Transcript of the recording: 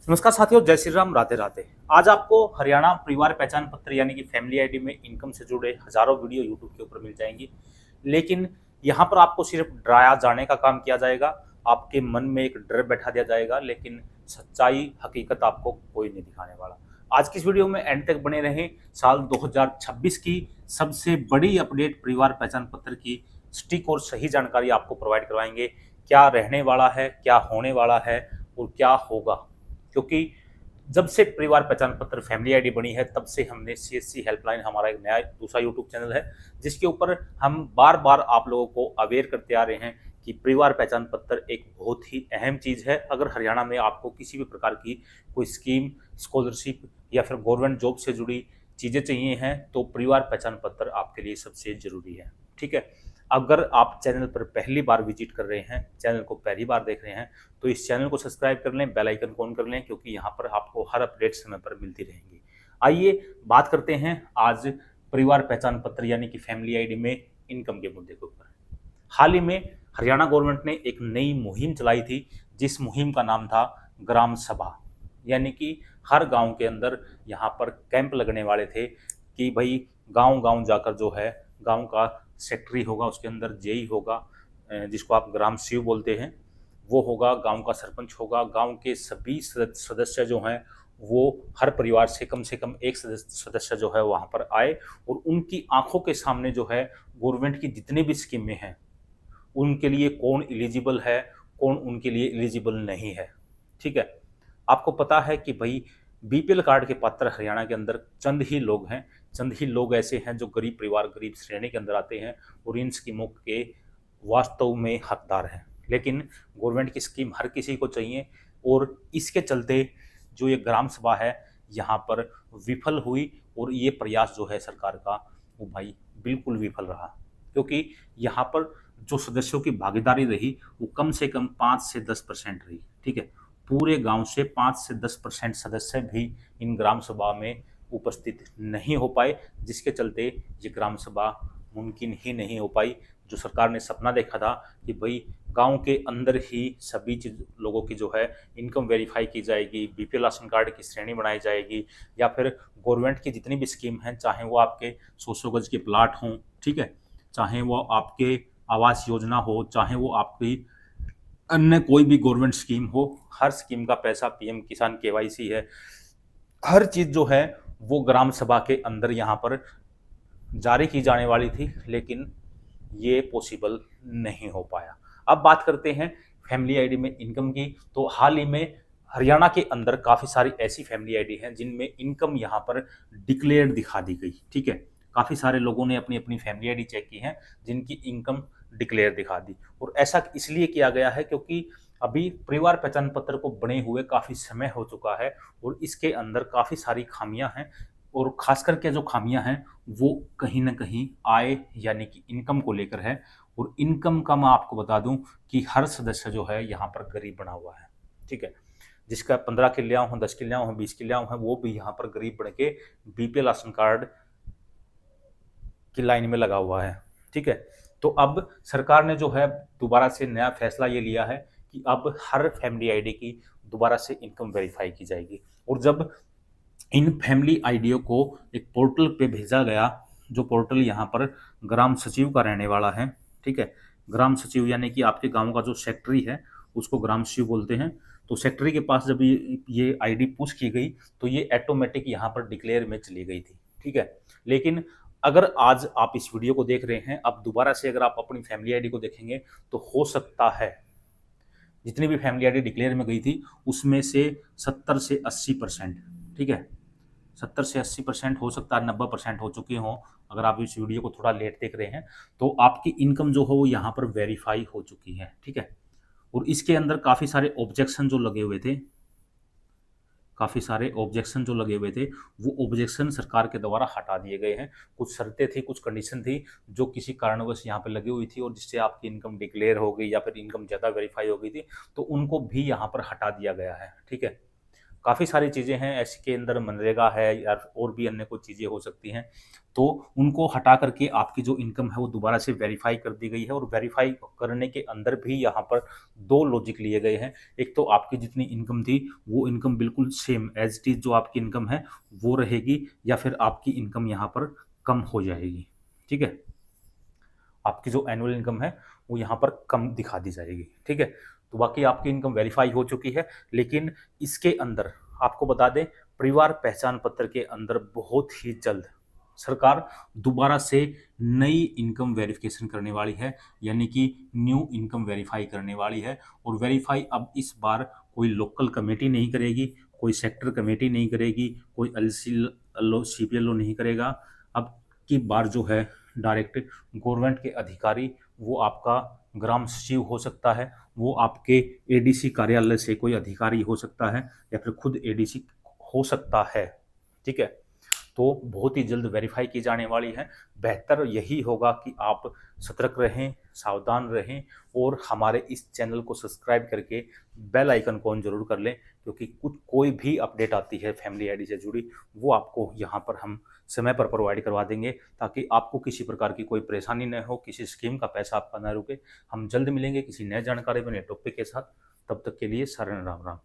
नमस्कार साथियों, जय श्री राम, राधे राधे। आज आपको हरियाणा परिवार पहचान पत्र यानी कि फैमिली आईडी में इनकम से जुड़े हजारों वीडियो यूट्यूब के ऊपर मिल जाएंगी। लेकिन यहाँ पर आपको सिर्फ डराया जाने का काम किया जाएगा, आपके मन में एक डर बैठा दिया जाएगा, लेकिन सच्चाई हकीकत आपको कोई नहीं दिखाने वाला। आज की इस वीडियो में एंड तक बने रहें। साल 2026 की सबसे बड़ी अपडेट परिवार पहचान पत्र की सटीक और सही जानकारी आपको प्रोवाइड करवाएंगे। क्या रहने वाला है, क्या होने वाला है और क्या होगा। क्योंकि जब से परिवार पहचान पत्र फैमिली आईडी बनी है तब से हमने सीएससी हेल्पलाइन, हमारा एक नया दूसरा यूट्यूब चैनल है जिसके ऊपर हम बार बार आप लोगों को अवेयर करते आ रहे हैं कि परिवार पहचान पत्र एक बहुत ही अहम चीज़ है। अगर हरियाणा में आपको किसी भी प्रकार की कोई स्कीम, स्कॉलरशिप या फिर गवर्नमेंट जॉब से जुड़ी चीज़ें चाहिए हैं तो परिवार पहचान पत्र आपके लिए सबसे ज़रूरी है। ठीक है, अगर आप चैनल पर पहली बार विजिट कर रहे हैं, चैनल को पहली बार देख रहे हैं, तो इस चैनल को सब्सक्राइब कर लें, बेल आइकन को ऑन कर लें, क्योंकि यहाँ पर आपको हर अपडेट समय पर मिलती रहेंगी। आइए बात करते हैं आज परिवार पहचान पत्र यानी कि फैमिली आईडी में इनकम के मुद्दे के ऊपर। हाल ही में हरियाणा गवर्नमेंट ने एक नई मुहिम चलाई थी, जिस मुहिम का नाम था ग्राम सभा। यानी कि हर गांव के अंदर यहाँ पर कैंप लगने वाले थे कि भाई गांव गांव जाकर जो है, गांव का सेक्रेटरी होगा, उसके अंदर जेई होगा, जिसको आप ग्राम सेवक बोलते हैं, वो होगा, गांव का सरपंच होगा, गांव के सभी सदस्य जो हैं वो हर परिवार से कम एक सदस्य जो है वहाँ पर आए और उनकी आंखों के सामने जो है गवर्नमेंट की जितनी भी स्कीमें हैं उनके लिए कौन एलिजिबल है, कौन उनके लिए एलिजिबल नहीं है। ठीक है, आपको पता है कि भाई बीपीएल कार्ड के पात्र हरियाणा के अंदर चंद ही लोग हैं, चंद ही लोग ऐसे हैं जो गरीब परिवार, गरीब श्रेणी के अंदर आते हैं और इन स्कीमों के वास्तव में हकदार हैं। लेकिन गवर्नमेंट की स्कीम हर किसी को चाहिए और इसके चलते जो ये ग्राम सभा है यहाँ पर विफल हुई और ये प्रयास जो है सरकार का वो भाई बिल्कुल विफल रहा, क्योंकि यहाँ पर जो सदस्यों की भागीदारी रही वो कम से कम 5 से 10% रही। ठीक है, पूरे गांव से 5 से 10% सदस्य भी इन ग्राम सभा में उपस्थित नहीं हो पाए, जिसके चलते ये ग्राम सभा मुमकिन ही नहीं हो पाई। जो सरकार ने सपना देखा था कि भाई गांव के अंदर ही सभी चीज लोगों की जो है इनकम वेरीफाई की जाएगी, बीपीएल राशन कार्ड की श्रेणी बनाई जाएगी, या फिर गवर्नमेंट की जितनी भी स्कीम हैं, चाहे वो आपके 100 गज के प्लाट हों, ठीक है, चाहे वो आपके आवास योजना हो, चाहे वो आपकी अन्य कोई भी गवर्नमेंट स्कीम हो, हर स्कीम का पैसा, पीएम किसान केवाईसी है, हर चीज़ जो है वो ग्राम सभा के अंदर यहाँ पर जारी की जाने वाली थी, लेकिन ये पॉसिबल नहीं हो पाया। अब बात करते हैं फैमिली आईडी में इनकम की। तो हाल ही में हरियाणा के अंदर काफ़ी सारी ऐसी फैमिली आईडी हैं जिनमें इनकम यहाँ पर डिक्लेयर दिखा दी गई। ठीक है, काफ़ी सारे लोगों ने अपनी अपनी फैमिली आईडी चेक की हैं जिनकी इनकम डिक्लेयर दिखा दी, और ऐसा इसलिए किया गया है क्योंकि अभी परिवार पहचान पत्र को बने हुए काफ़ी समय हो चुका है और इसके अंदर काफ़ी सारी खामियां हैं, और खास करके जो खामियां हैं वो कहीं ना कहीं आय यानी कि इनकम को लेकर है। और इनकम का मैं आपको बता दूं कि हर सदस्य जो है यहाँ पर गरीब बना हुआ है। ठीक है, जिसका 15 किलियाँ हों, 10 किलियाँ हों, 20 किलियाँ हों, वो भी यहाँ पर गरीब बन के बीपीएल राशन कार्ड की लाइन में लगा हुआ है। ठीक है, तो अब सरकार ने जो है दोबारा से नया फैसला ये लिया है कि अब हर फैमिली आईडी की दोबारा से इनकम वेरीफाई की जाएगी, और जब इन फैमिली आईडियों को एक पोर्टल पे भेजा गया, जो पोर्टल यहाँ पर ग्राम सचिव का रहने वाला है। ठीक है, ग्राम सचिव यानी कि आपके गांव का जो सेक्रेटरी है उसको ग्राम सचिव बोलते हैं। तो सेक्रेटरी के पास जब ये आईडी पुश की गई तो ये ऑटोमेटिक यहाँ पर डिक्लेयर में चली गई थी। ठीक है, लेकिन अगर आज आप इस वीडियो को देख रहे हैं, अब दोबारा से अगर आप अपनी फैमिली आईडी को देखेंगे तो हो सकता है जितनी भी फैमिली आईडी डिक्लेयर में गई थी उसमें से 70 से 80%, ठीक है, 70 से 80% हो सकता है 90% हो चुके हों। अगर आप इस वीडियो को थोड़ा लेट देख रहे हैं तो आपकी इनकम जो हो वो यहाँ पर वेरीफाई हो चुकी है। ठीक है, और इसके अंदर काफ़ी सारे ऑब्जेक्शन जो लगे हुए थे, वो ऑब्जेक्शन सरकार के द्वारा हटा दिए गए हैं। कुछ शर्तें थी, कुछ कंडीशन थी जो किसी कारणवश यहाँ पे लगी हुई थी और जिससे आपकी इनकम डिक्लेयर हो गई या फिर इनकम ज़्यादा वेरीफाई हो गई थी, तो उनको भी यहाँ पर हटा दिया गया है। ठीक है, काफ़ी सारी चीज़ें हैं ऐसी के अंदर, मनरेगा है या और भी अन्य कुछ चीज़ें हो सकती हैं, तो उनको हटा करके आपकी जो इनकम है वो दोबारा से वेरीफाई कर दी गई है। और वेरीफाई करने के अंदर भी यहाँ पर दो लॉजिक लिए गए हैं। एक तो आपकी जितनी इनकम थी वो इनकम बिल्कुल सेम एज इट इज जो आपकी इनकम है वो रहेगी, या फिर आपकी इनकम यहाँ पर कम हो जाएगी। ठीक है, आपकी जो एनुअल इनकम है वो यहाँ पर कम दिखा दी जाएगी। ठीक है, तो बाकी आपकी इनकम वेरीफाई हो चुकी है। लेकिन इसके अंदर आपको बता दें, परिवार पहचान पत्र के अंदर बहुत ही जल्द सरकार दोबारा से नई इनकम वेरिफिकेशन करने वाली है, यानी कि न्यू इनकम वेरीफाई करने वाली है। और वेरीफाई अब इस बार कोई लोकल कमेटी नहीं करेगी, कोई सेक्टर कमेटी नहीं करेगी, कोई एलसीएलओ सीपीएलओ नहीं करेगा। अब की बार जो है डायरेक्ट गवर्नमेंट के अधिकारी, वो आपका ग्राम सचिव हो सकता है, वो आपके एडीसी कार्यालय से कोई अधिकारी हो सकता है, या फिर खुद एडीसी हो सकता है। ठीक है, तो बहुत ही जल्द वेरीफाई की जाने वाली है। बेहतर यही होगा कि आप सतर्क रहें, सावधान रहें, और हमारे इस चैनल को सब्सक्राइब करके बेल आइकन को ऑन जरूर कर लें, क्योंकि कोई भी अपडेट आती है फैमिली आईडी से जुड़ी वो आपको यहाँ पर हम समय पर प्रोवाइड करवा देंगे, ताकि आपको किसी प्रकार की कोई परेशानी न हो, किसी स्कीम का पैसा आपका न रुके। हम जल्द मिलेंगे किसी नए जानकारी में, नए टॉपिक के साथ। तब तक के लिए शरण राम राम।